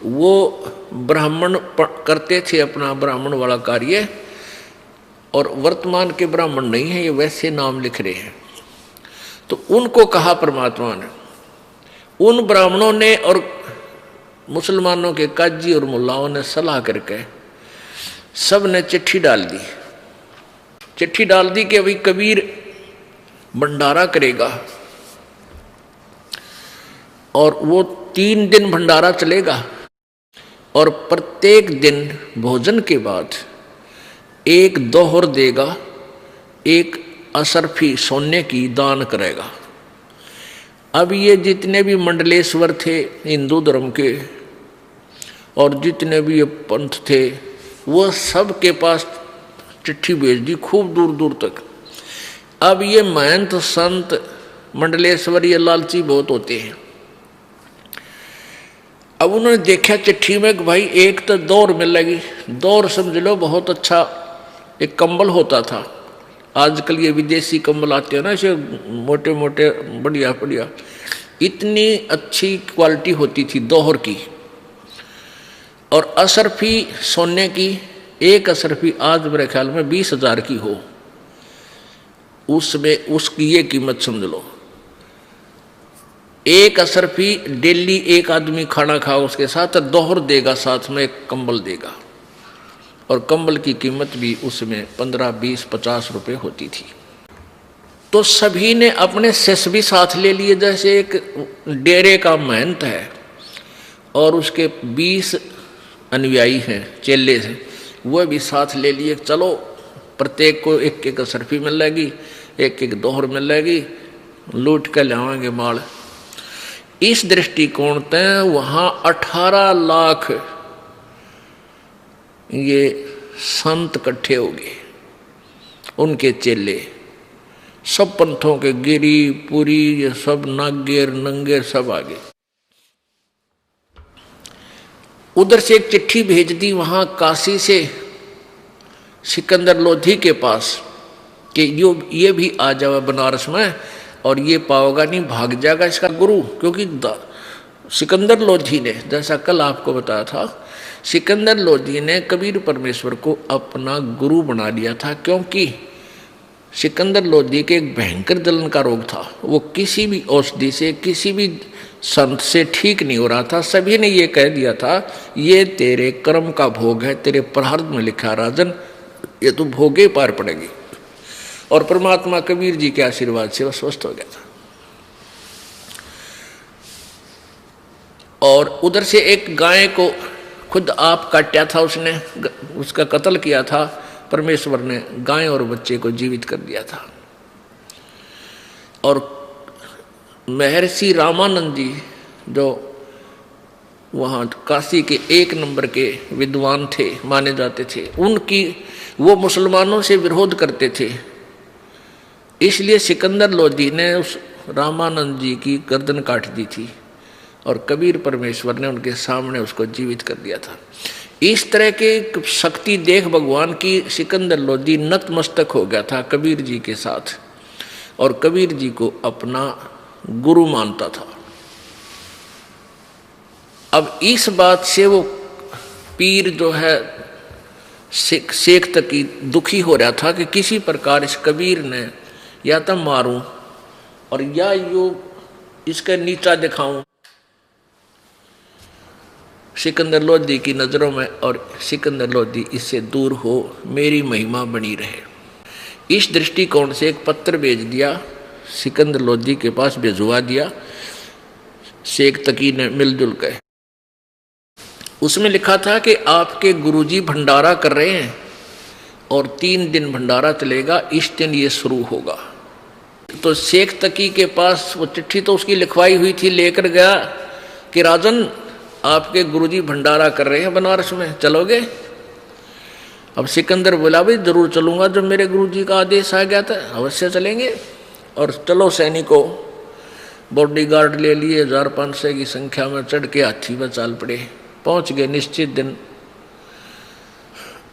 वो ब्राह्मण करते थे अपना ब्राह्मण वाला कार्य, और वर्तमान के ब्राह्मण नहीं है, ये वैसे नाम लिख रहे हैं। तो उनको कहा परमात्मा ने, उन ब्राह्मणों ने और मुसलमानों के काजी और मुल्लाओं ने सलाह करके सब ने चिट्ठी डाल दी। चिट्ठी डाल दी कि अभी कबीर भंडारा करेगा, और वो 3 दिन भंडारा चलेगा, और प्रत्येक दिन भोजन के बाद 1 दोहर देगा, 1 असरफी सोने की दान करेगा। अब ये जितने भी मंडलेश्वर थे हिंदू धर्म के, और जितने भी ये पंथ थे, वो सब के पास चिट्ठी भेज दी खूब दूर दूर तक। अब ये महंत संत मंडलेश्वर ये लालची बहुत होते हैं। अब उन्होंने देखा चिट्ठी में कि भाई एक तो दौर मिलेगी, दौर समझ लो बहुत अच्छा एक कंबल होता था। आजकल ये विदेशी कंबल आते हैं ना, ऐसे मोटे मोटे बढ़िया बढ़िया, इतनी अच्छी क्वालिटी होती थी दोहर की। और असरफी सोने की, 1 असरफी आज मेरे ख्याल में 20,000 की हो, उसमें उसकी ये कीमत समझ लो। 1 असरफी डेली 1 आदमी खाना खाओ उसके साथ, दोहर देगा, साथ में 1 कंबल देगा, और कंबल की कीमत भी उसमें 15, 20, 50 रुपए होती थी। तो सभी ने अपने शिष्य भी साथ ले लिए, जैसे एक डेरे का महंत है और उसके 20 अनुयायी हैं, चेले हैं, वह भी साथ ले लिए। चलो प्रत्येक को 1-1 असरफी मिलेगी, 1-1 दोहर मिलेगी, लूट कर लाएंगे माल। इस दृष्टिकोण से वहाँ 18 लाख ये संत इकट्ठे हो गए, उनके चेले, सब पंथों के, गिरी पुरी, ये सब नागेर नंगेर सब आ गए। उधर से एक चिट्ठी भेज दी वहां काशी से सिकंदर लोधी के पास कि ये भी आ जाओ बनारस में, और ये पाओगा नहीं, भाग जाएगा इसका गुरु। क्योंकि सिकंदर लोधी ने, जैसा कल आपको बताया था, सिकंदर लोधी ने कबीर परमेश्वर को अपना गुरु बना लिया था। क्योंकि सिकंदर लोधी के एक भयंकर जलन का रोग था, वो किसी भी औषधि से, किसी भी संत से ठीक नहीं हो रहा था। सभी ने ये कह दिया था, ये तेरे कर्म का भोग है, तेरे प्रारब्ध में लिखा राजन, ये तो भोगे पार पड़ेगी। और परमात्मा कबीर जी के आशीर्वाद से वो स्वस्थ हो गया था। और उधर से एक गाय को खुद आप काटा था, उसने उसका कत्ल किया था, परमेश्वर ने गाय और बच्चे को जीवित कर दिया था। और महर्षि रामानंद जी जो वहाँ काशी के 1 नंबर के विद्वान थे, माने जाते थे, उनकी वो मुसलमानों से विरोध करते थे, इसलिए सिकंदर लोधी ने उस रामानंद जी की गर्दन काट दी थी, और कबीर परमेश्वर ने उनके सामने उसको जीवित कर दिया था। इस तरह के शक्ति देख भगवान की सिकंदर लोधी नतमस्तक हो गया था कबीर जी के साथ, और कबीर जी को अपना गुरु मानता था। अब इस बात से वो पीर जो है शेख तकी दुखी हो रहा था कि किसी प्रकार इस कबीर ने या तो मारूं और या यो इसका नीचा दिखाऊं सिकंदर लोधी की नज़रों में, और सिकंदर लोधी इससे दूर हो, मेरी महिमा बनी रहे। इस दृष्टिकोण से एक पत्र भेज दिया, सिकंदर लोधी के पास भिजवा दिया शेख तकी ने मिलजुल कर। उसमें लिखा था कि आपके गुरुजी भंडारा कर रहे हैं और 3 दिन भंडारा चलेगा, इस दिन ये शुरू होगा। तो शेख तकी के पास वो चिट्ठी तो उसकी लिखवाई हुई थी, लेकर गया कि राजन आपके गुरुजी भंडारा कर रहे हैं बनारस में, चलोगे? अब सिकंदर बोला भाई जरूर चलूंगा, जब मेरे गुरुजी का आदेश आ गया था अवश्य चलेंगे। और चलो सैनिकों, बॉडीगार्ड ले लिए, 1500 की संख्या में चढ़ के हाथी में चाल पड़े, पहुंच गए निश्चित दिन।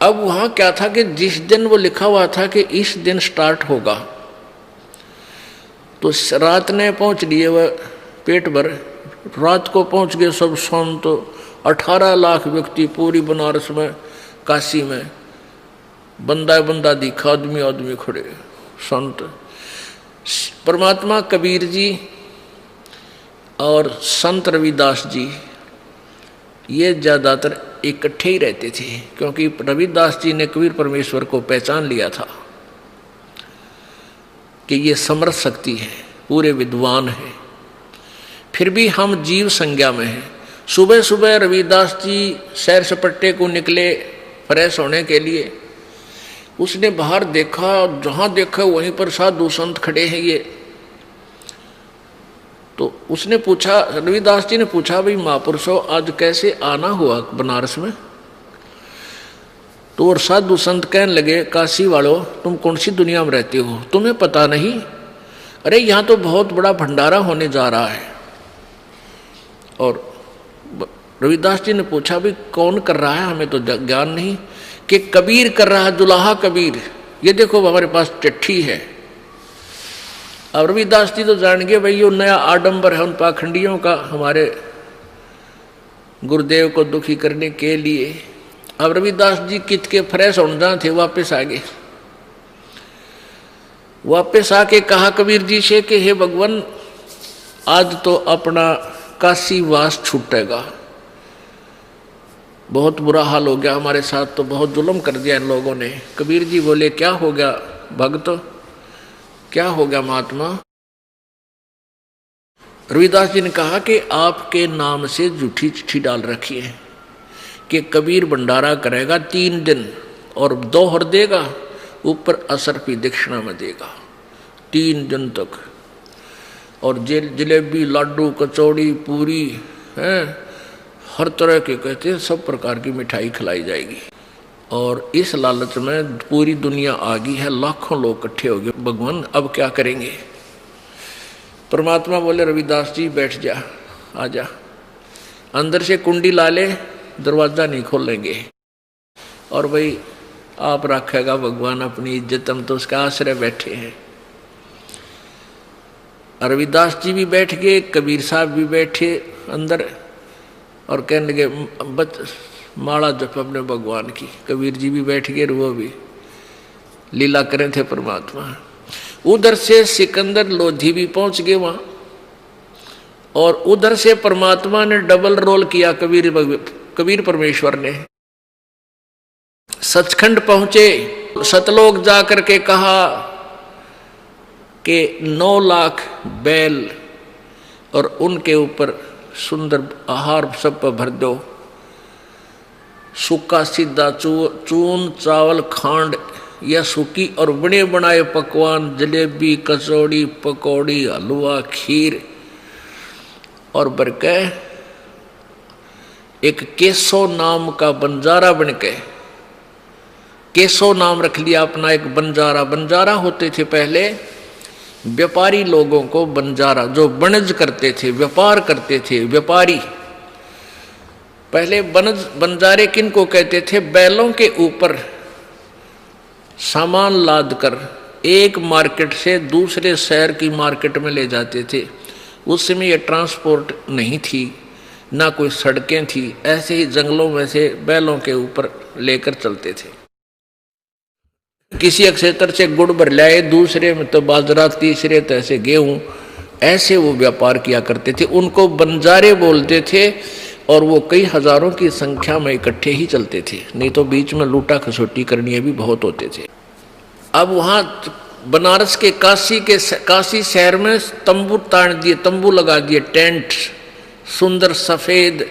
अब वहां क्या था कि जिस दिन वो लिखा हुआ था कि इस दिन स्टार्ट होगा, तो रात ने पहुंच लिए वह पेट भर, रात को पहुंच गए सब संत 18 लाख व्यक्ति पूरी बनारस में, काशी में बंदा बंदा दिखा, आदमी आदमी खड़े संत। परमात्मा कबीर जी और संत रविदास जी ये ज़्यादातर इकट्ठे ही रहते थे, क्योंकि रविदास जी ने कबीर परमेश्वर को पहचान लिया था कि ये समर्थ शक्ति है, पूरे विद्वान है। फिर भी हम जीव संज्ञा में हैं। सुबह सुबह रविदास जी सैर सपट्टे को निकले फ्रेश होने के लिए। उसने बाहर देखा, जहाँ देखा वहीं पर साधु संत खड़े हैं ये। तो उसने पूछा, रविदास जी ने पूछा, भाई महापुरुषों आज कैसे आना हुआ बनारस में? तो और साधु संत कहने लगे, काशी वालों तुम कौन सी दुनिया में रहते हो, तुम्हें पता नहीं? अरे यहाँ तो बहुत बड़ा भंडारा होने जा रहा है। और रविदास जी ने पूछा, भाई कौन कर रहा है? हमें तो ज्ञान नहीं। कि कबीर कर रहा है, दुल्हा कबीर, ये देखो हमारे पास चिट्ठी है। अब रविदास जी तो जान गए भाई ये नया आडंबर है उन पाखंडियों का, हमारे गुरुदेव को दुखी करने के लिए। अब रविदास जी कित के फ्रेश होने जहाँ थे वापस आ गए। वापस आके कहा कबीर जी से कि हे भगवान आज तो अपना काशी वास छूटेगा, बहुत बुरा हाल हो गया हमारे साथ, तो बहुत जुल्म कर दिया इन लोगों ने। कबीर जी बोले, क्या हो गया भक्त, क्या हो गया महात्मा? रविदास जी ने कहा कि आपके नाम से झूठी चिट्ठी डाल रखी है कि कबीर भंडारा करेगा 3 दिन और दोहर देगा, ऊपर असर की दक्षिणा में देगा 3 दिन तक। और जलेबी, लाडू, कचौड़ी, पूरी हैं, हर तरह के कहते हैं सब प्रकार की मिठाई खिलाई जाएगी। और इस लालच में पूरी दुनिया आ गई है, लाखों लोग इकट्ठे हो गए। भगवान अब क्या करेंगे? परमात्मा बोले, रविदास जी बैठ जा, आजा, अंदर से कुंडी ला ले, दरवाजा नहीं खोलेंगे। और भाई आप रखेगा भगवान अपनी इज्जत, हम तो उसका आश्रय बैठे हैं। रविदास जी भी बैठ गए, कबीर साहब भी बैठे अंदर और कहने लगे बच माला जप अपने भगवान की। कबीर जी भी बैठ गए, वो भी लीला करे थे परमात्मा। उधर से सिकंदर लोधी भी पहुंच गए वहां, और उधर से परमात्मा ने डबल रोल किया। कबीर परमेश्वर ने सचखंड पहुंचे, सतलोक जाकर के कहा कि 9 लाख बैल और उनके ऊपर सुंदर आहार सब पर भर दो, सूखा सीधा चून, चावल, खांड या सूखी और बने बनाए पकवान, जलेबी, कचौड़ी, पकौड़ी, हलवा, खीर और बरके एक केसो नाम का बंजारा बनके, केसो नाम रख लिया अपना एक बंजारा। बंजारा होते थे पहले व्यापारी लोगों को, बंजारा जो बनज करते थे, व्यापार करते थे व्यापारी। पहले बंजारे किन को कहते थे? बैलों के ऊपर सामान लाद कर एक मार्केट से दूसरे शहर की मार्केट में ले जाते थे। उस समय ये ट्रांसपोर्ट नहीं थी, ना कोई सड़कें थी, ऐसे ही जंगलों में से बैलों के ऊपर लेकर चलते थे। किसी क्षेत्र से गुड़ भर लाए, दूसरे में तो बाजरा, तीसरे तो ऐसे गेहूं, ऐसे वो व्यापार किया करते थे। उनको बंजारे बोलते थे और वो कई हजारों की संख्या में इकट्ठे ही चलते थे, नहीं तो बीच में लूटा खसोटी करनी भी बहुत होते थे। अब वहाँ बनारस के काशी शहर में तंबू तान दिए, तंबू लगा दिए, टेंट सुंदर सफ़ेद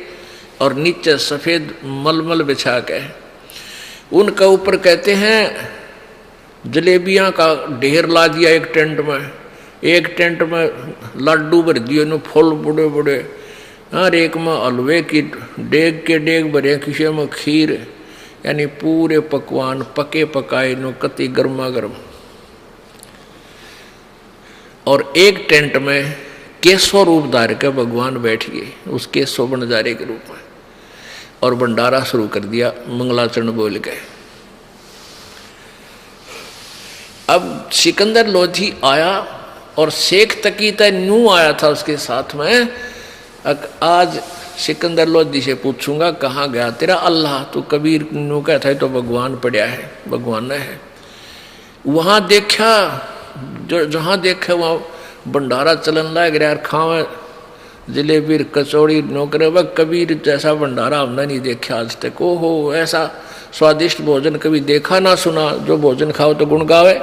और नीचे सफ़ेद मलमल बिछा के, उनका ऊपर कहते हैं जलेबियाँ का ढेर ला दिया एक टेंट में। एक टेंट में लड्डू भर दिए न, फूल बड़े बड़े, और एक में हलवे की डेग के डेग भरे, किसी में खीर, यानी पूरे पकवान पके पकाए नो, कति गर्मा गर्म। और एक टेंट में केसो रूप धार के भगवान बैठ गए, उस केसो बंजारे के रूप में, और भंडारा शुरू कर दिया मंगलाचरण बोल के। अब सिकंदर लोधी आया और शेख तकीता न्यू आया था उसके साथ में। आज सिकंदर लोधी से पूछूंगा कहाँ गया तेरा अल्लाह। तो कबीर नु कहता है तो भगवान पड़ा है, भगवान है। वहाँ देखा, जो जहाँ देखा वहाँ भंडारा चलन लग रहा, खावे जलेबी कचौड़ी नौकरे। वह कबीर जैसा भंडारा हमने नहीं देखा आज तक। ओहो, ऐसा स्वादिष्ट भोजन कभी देखा ना सुना। जो भोजन खाओ तो गुण गावे।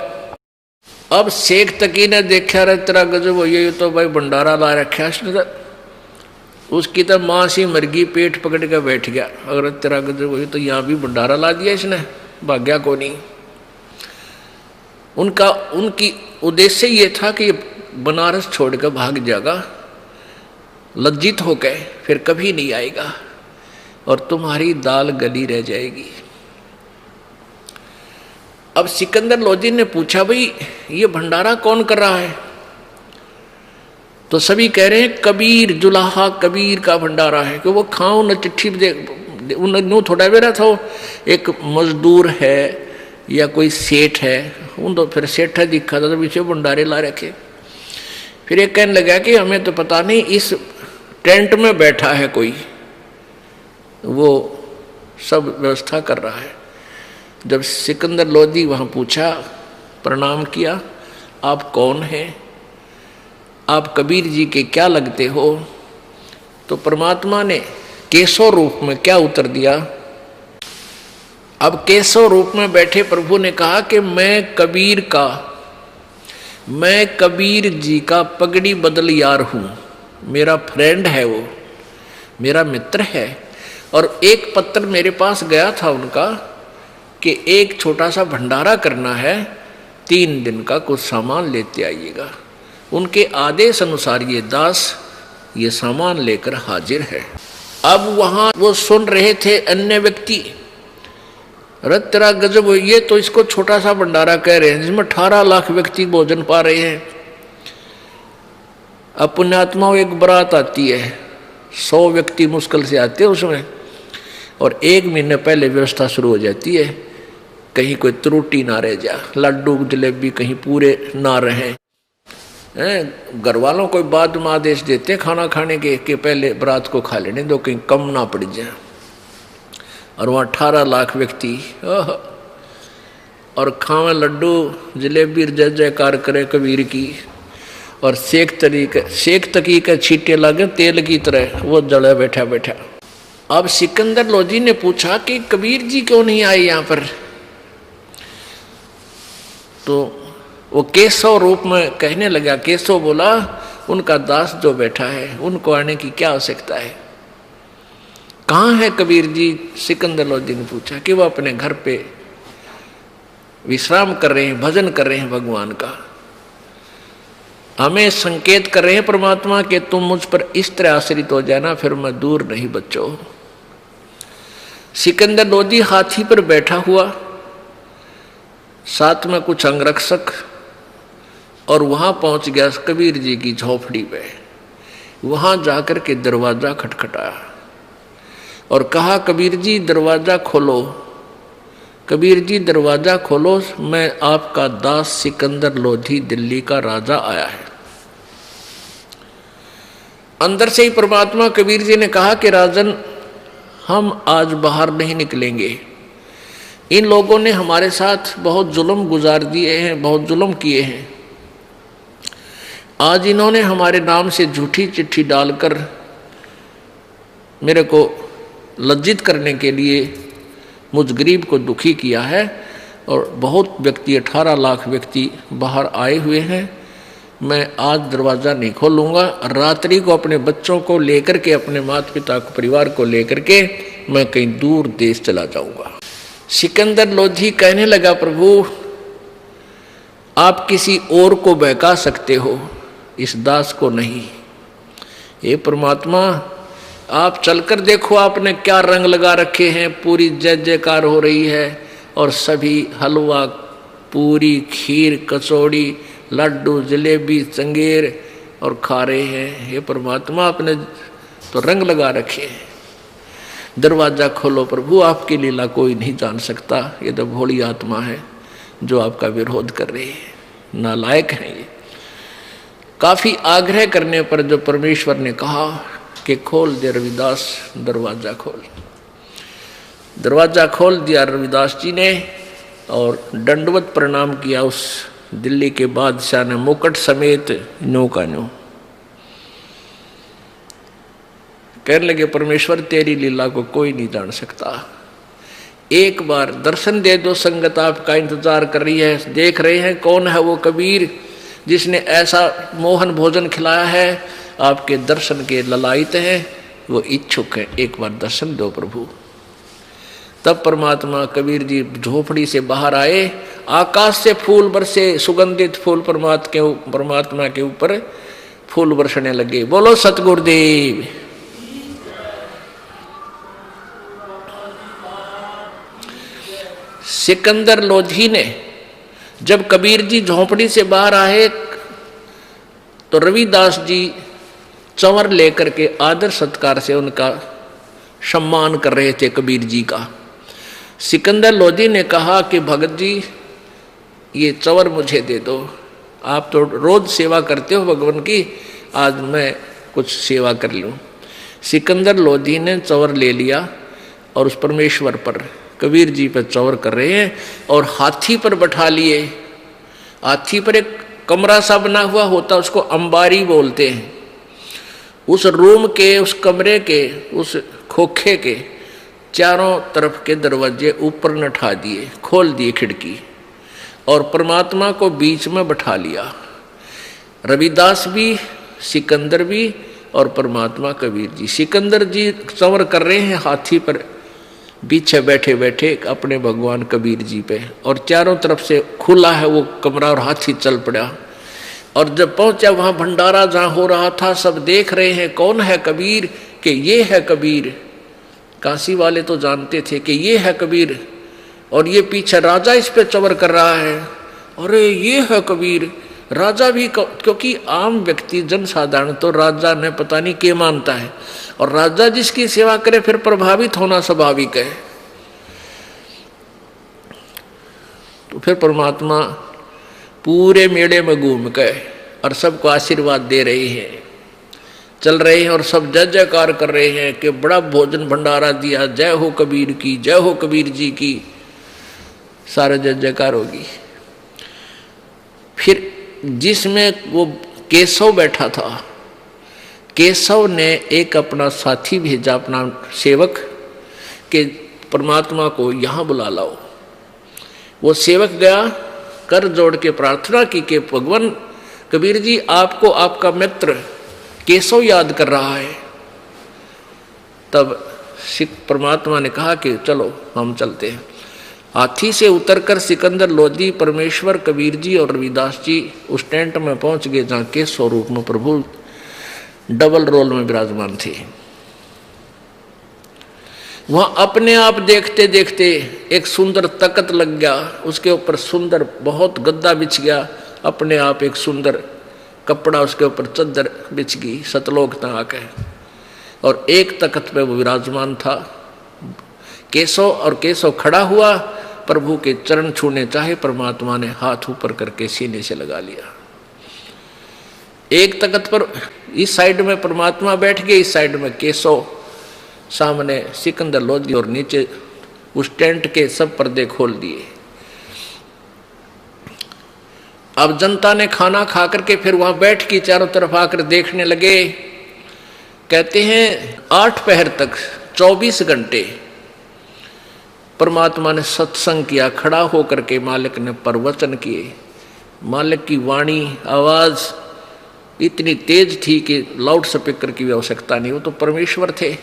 अब शेख तकी ने देखा रे तेरा गजब हो, ये तो भाई भंडारा ला रखा है। उसकी तो माँ सी मरगी, पेट पकड़ के बैठ गया। अगर तेरा गजब हो तो यहाँ भी भंडारा ला दिया इसने, भाग्या को नहीं। उनकी उद्देश्य ये था कि बनारस छोड़कर भाग जाएगा, लज्जित होकर फिर कभी नहीं आएगा और तुम्हारी दाल गली रह जाएगी। अब सिकंदर लोधी ने पूछा भाई ये भंडारा कौन कर रहा है? तो सभी कह रहे हैं कबीर, जुलाहा कबीर का भंडारा है। कि वो खाओ न चिट्ठी न्यू थोड़ा बेरा था, एक मजदूर है या कोई सेठ है, उन तो फिर सेठ दिखा था तो पीछे भंडारे ला रखे। फिर एक कहने लगा कि हमें तो पता नहीं, इस टेंट में बैठा है कोई, वो सब व्यवस्था कर रहा है। जब सिकंदर लोधी वहाँ पूछा, प्रणाम किया, आप कौन हैं, आप कबीर जी के क्या लगते हो? तो परमात्मा ने केशव रूप में क्या उत्तर दिया। अब केशव रूप में बैठे प्रभु ने कहा कि मैं कबीर जी का पगड़ी बदल यार हूँ। मेरा फ्रेंड है, वो मेरा मित्र है। और एक पत्र मेरे पास गया था उनका कि एक छोटा सा भंडारा करना है, 3 दिन का कुछ सामान लेते आइएगा। उनके आदेश अनुसार ये दास ये सामान लेकर हाजिर है। अब वहाँ वो सुन रहे थे अन्य व्यक्ति, रत तेरा गजब हो, ये तो इसको छोटा सा भंडारा कह रहे हैं जिसमें 18 लाख व्यक्ति भोजन पा रहे हैं। अब पुण्यात्माओं एक बारात आती है, 100 व्यक्ति मुश्किल से आते हैं उसमें, और 1 महीने पहले व्यवस्था शुरू हो जाती है, कहीं कोई त्रुटि ना रह जा, लड्डू जलेबी कहीं पूरे ना रहे। घर वालों को बाद में आदेश देते खाना खाने के पहले बारात को खा लेने दो, कहीं कम ना पड़ जाए। और वहाँ 18 लाख व्यक्ति और खावे लड्डू जलेबी, जय जयकार करे कबीर की। और शेख तकी के छींटे लगे तेल की तरह, वो जड़े बैठा बैठा। अब सिकंदर लोधी ने पूछा कि कबीर जी क्यों नहीं आए यहाँ पर? तो वो केशव रूप में कहने लगा। केशव बोला उनका दास जो बैठा है उनको आने की क्या आवश्यकता है? कहाँ है कबीर जी? सिकंदर लोधी ने पूछा कि वो अपने घर पे विश्राम कर रहे हैं, भजन कर रहे हैं भगवान का। हमें संकेत कर रहे हैं परमात्मा कि तुम मुझ पर इस तरह आश्रित हो जाना, फिर मैं दूर नहीं बचो। सिकंदर लोधी हाथी पर बैठा हुआ, साथ में कुछ अंगरक्षक, और वहां पहुंच गया कबीर जी की झोपड़ी पे। वहां जाकर के दरवाजा खटखटाया और कहा कबीर जी दरवाजा खोलो, कबीर जी दरवाजा खोलो, मैं आपका दास सिकंदर लोधी दिल्ली का राजा आया है। अंदर से ही परमात्मा कबीर जी ने कहा कि राजन, हम आज बाहर नहीं निकलेंगे। इन लोगों ने हमारे साथ बहुत जुल्म गुजार दिए हैं, बहुत जुल्म किए हैं। आज इन्होंने हमारे नाम से झूठी चिट्ठी डालकर मेरे को लज्जित करने के लिए मुझ गरीब को दुखी किया है। और बहुत व्यक्ति, 18 लाख व्यक्ति बाहर आए हुए हैं। मैं आज दरवाज़ा नहीं खोलूँगा। रात्रि को अपने बच्चों को लेकर के, अपने माता पिता को, परिवार को लेकर के मैं कहीं दूर देश चला जाऊँगा। सिकंदर लोधी कहने लगा, प्रभु आप किसी और को बहका सकते हो, इस दास को नहीं। ये परमात्मा, आप चलकर देखो आपने क्या रंग लगा रखे हैं। पूरी जय जयकार हो रही है और सभी हलवा, पूरी, खीर, कचौड़ी, लड्डू, जलेबी, चंगेर और खा रहे हैं। ये परमात्मा, आपने तो रंग लगा रखे हैं। दरवाजा खोलो प्रभु, आपकी लीला कोई नहीं जान सकता। ये तो भोली आत्मा है जो आपका विरोध कर रही है, नालायक है ये। काफी आग्रह करने पर जो परमेश्वर ने कहा कि खोल दे रविदास दरवाजा खोल। दरवाजा खोल दिया रविदास जी ने और दंडवत प्रणाम किया उस दिल्ली के बादशाह ने, मुकुट समेत न्यू का न्यू। कहने लगे परमेश्वर तेरी लीला को कोई नहीं जान सकता, एक बार दर्शन दे दो, संगत आपका इंतजार कर रही है। देख रहे हैं कौन है वो कबीर जिसने ऐसा मोहन भोजन खिलाया है, आपके दर्शन के ललायित हैं, वो इच्छुक है, एक बार दर्शन दो प्रभु। तब परमात्मा कबीर जी झोपड़ी से बाहर आए, आकाश से फूल बरसे, सुगंधित फूल परमात्मा के ऊपर फूल बरसने लगे। बोलो सतगुरुदेव। सिकंदर लोधी ने जब कबीर जी झोपड़ी से बाहर आए तो रविदास जी चंवर लेकर के आदर सत्कार से उनका सम्मान कर रहे थे कबीर जी का। सिकंदर लोधी ने कहा कि भगत जी ये चंवर मुझे दे दो, आप तो रोज सेवा करते हो भगवान की, आज मैं कुछ सेवा कर लूं। सिकंदर लोधी ने चंवर ले लिया और उस परमेश्वर पर, कबीर जी पर चंवर कर रहे हैं और हाथी पर बैठा लिए। हाथी पर एक कमरा सा बना हुआ होता, उसको अंबारी बोलते हैं। उस रूम के, उस कमरे के, उस खोखे के चारों तरफ के दरवाजे ऊपर नठा दिए, खोल दिए खिड़की, और परमात्मा को बीच में बैठा लिया। रविदास भी, सिकंदर भी और परमात्मा कबीर जी। सिकंदर जी चंवर कर रहे हैं हाथी पर पीछे बैठे बैठे अपने भगवान कबीर जी पे, और चारों तरफ से खुला है वो कमरा और हाथी चल पड़ा। और जब पहुंचा वहां भंडारा जहां हो रहा था, सब देख रहे हैं कौन है कबीर, कि ये है कबीर। काशी वाले तो जानते थे कि ये है कबीर, और ये पीछे राजा इस पे चंवर कर रहा है, अरे ये है कबीर। राजा भी, क्योंकि आम व्यक्ति जनसाधारण तो राजा ने पता नहीं क्या मानता है, और राजा जिसकी सेवा करे फिर प्रभावित होना स्वाभाविक है। तो फिर परमात्मा पूरे मेले में घूम गए और सबको आशीर्वाद दे रहे हैं, चल रहे हैं, और सब जय जयकार कर रहे हैं कि बड़ा भोजन भंडारा दिया, जय हो कबीर की, जय हो कबीर जी की, सारे जय जयकार होगी। फिर जिसमें वो केशव बैठा था, केशव ने एक अपना साथी भेजा, अपना सेवक, के परमात्मा को यहाँ बुला लाओ। वो सेवक गया, कर जोड़ के प्रार्थना की कि भगवान कबीर जी आपको आपका मित्र केशव याद कर रहा है। तब परमात्मा ने कहा कि चलो हम चलते हैं। हाथी से उतरकर सिकंदर लोधी, परमेश्वर, कबीर जी और रविदास जी उस टेंट में पहुंच गए जहाँ के स्वरूप में प्रभु डबल रोल में विराजमान थे। वहां अपने आप देखते देखते एक सुंदर तख्त लग गया, उसके ऊपर सुंदर बहुत गद्दा बिछ गया, अपने आप एक सुंदर कपड़ा उसके ऊपर चद्दर बिछ गई, सतलोक तक है, और एक तख्त पे वो विराजमान था केशव। और केशव खड़ा हुआ, प्रभु के चरण छूने चाहे, परमात्मा ने हाथ ऊपर करके सीने से लगा लिया। एक तख्त पर इस साइड में परमात्मा बैठ गए, इस साइड में केशव, सामने सिकंदर लोधी, और नीचे उस टेंट के सब पर्दे खोल दिए। अब जनता ने खाना खा करके फिर वहां बैठ के चारों तरफ आकर देखने लगे। कहते हैं 8 पहर तक 24 घंटे परमात्मा ने सत्संग किया, खड़ा होकर के मालिक ने प्रवचन किए। मालिक की वाणी, आवाज इतनी तेज थी कि लाउड स्पीकर की आवश्यकता नहीं, वो तो परमेश्वर थे।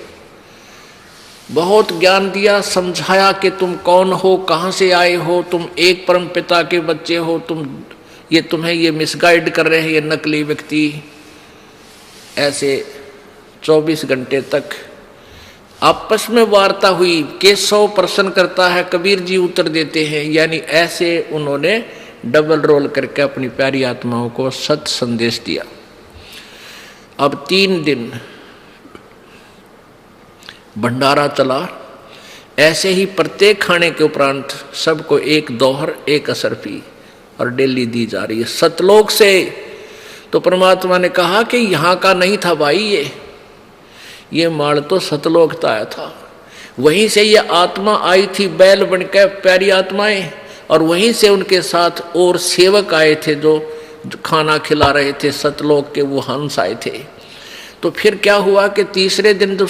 बहुत ज्ञान दिया, समझाया कि तुम कौन हो, कहाँ से आए हो, तुम एक परम पिता के बच्चे हो, तुम्हें ये मिसगाइड कर रहे हैं ये नकली व्यक्ति। ऐसे 24 घंटे तक आपस में वार्ता हुई। केशव प्रश्न करता है, कबीर जी उत्तर देते हैं, यानी ऐसे उन्होंने डबल रोल करके अपनी प्यारी आत्माओं को सत संदेश दिया। अब 3 दिन भंडारा चला। ऐसे ही प्रत्येक खाने के उपरांत सबको एक दोहर, एक असरफी और डेली दी जा रही है सतलोक से। तो परमात्मा ने कहा कि यहाँ का नहीं था भाई, ये माल तो सतलोक का आया था, वहीं से ये आत्मा आई थी बैल बनकर, प्यारी आत्माएं, और वहीं से उनके साथ और सेवक आए थे जो खाना खिला रहे थे, सतलोक के वो हंस आए थे। तो फिर क्या हुआ कि तीसरे दिन जो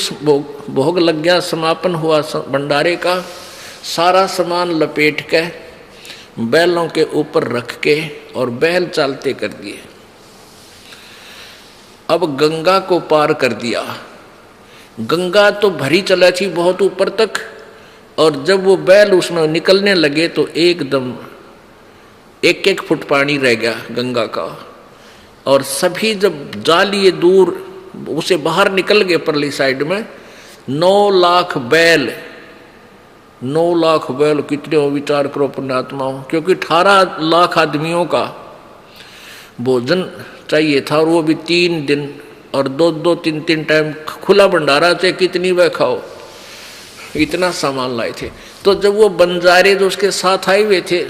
भोग लग गया, समापन हुआ भंडारे का, सारा सामान लपेट के बैलों के ऊपर रख के और बैल चालते कर दिए। अब गंगा को पार कर दिया। गंगा तो भरी चला थी बहुत ऊपर तक, और जब वो बैल उसमें निकलने लगे तो एकदम 1-1 फुट पानी रह गया गंगा का, और सभी जब जा लिए दूर उसे बाहर निकल गए परली साइड में, 9 लाख बैल, 9 लाख बैल कितने हो विचार करो पुण्यात्माओं, क्योंकि 18 लाख आदमियों का भोजन चाहिए था, और वो भी 3 दिन, और 2-2, 3-3 टाइम खुला भंडारा, चाहे कितनी वह खाओ, इतना सामान लाए थे। तो जब वो बंजारे जो उसके साथ आए हुए थे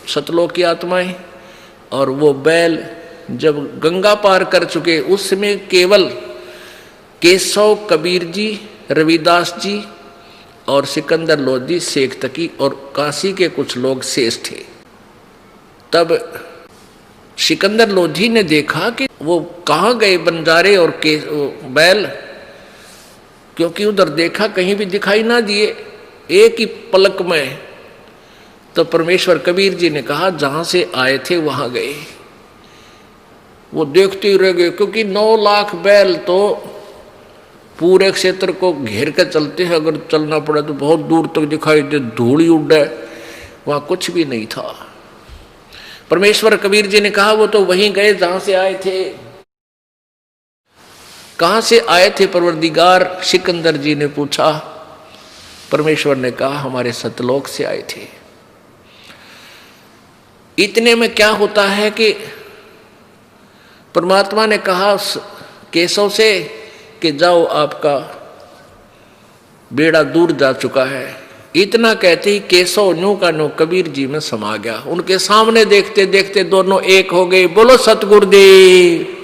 सतलोक की आत्माएं, और वो बैल जब गंगा पार कर चुके, उसमें केवल केशव, कबीर जी, रविदास जी और सिकंदर लोधी, शेख तकी और काशी के कुछ लोग शेष थे। तब सिकंदर लोधी ने देखा कि वो कहाँ गए बंजारे और बैल, क्योंकि उधर देखा कहीं भी दिखाई ना दिए एक ही पलक में। तो परमेश्वर कबीर जी ने कहा जहां से आए थे वहां गए। वो देखते ही रह गए, क्योंकि 9 लाख बैल तो पूरे क्षेत्र को घेर कर चलते हैं, अगर चलना पड़ा तो बहुत दूर तक दिखाई दे, धूल ही उड़े, वहां कुछ भी नहीं था। परमेश्वर कबीर जी ने कहा वो तो वहीं गए जहां से आए थे। कहां से आए थे परवरदिगार? सिकंदर जी ने पूछा। परमेश्वर ने कहा हमारे सतलोक से आए थे। इतने में क्या होता है कि परमात्मा ने कहा केशव से कि जाओ, आपका बेड़ा दूर जा चुका है। इतना कहते ही केशव न्यू का न्यू कबीर जी में समा गया। उनके सामने देखते देखते दोनों एक हो गए। बोलो सतगुरुदेव।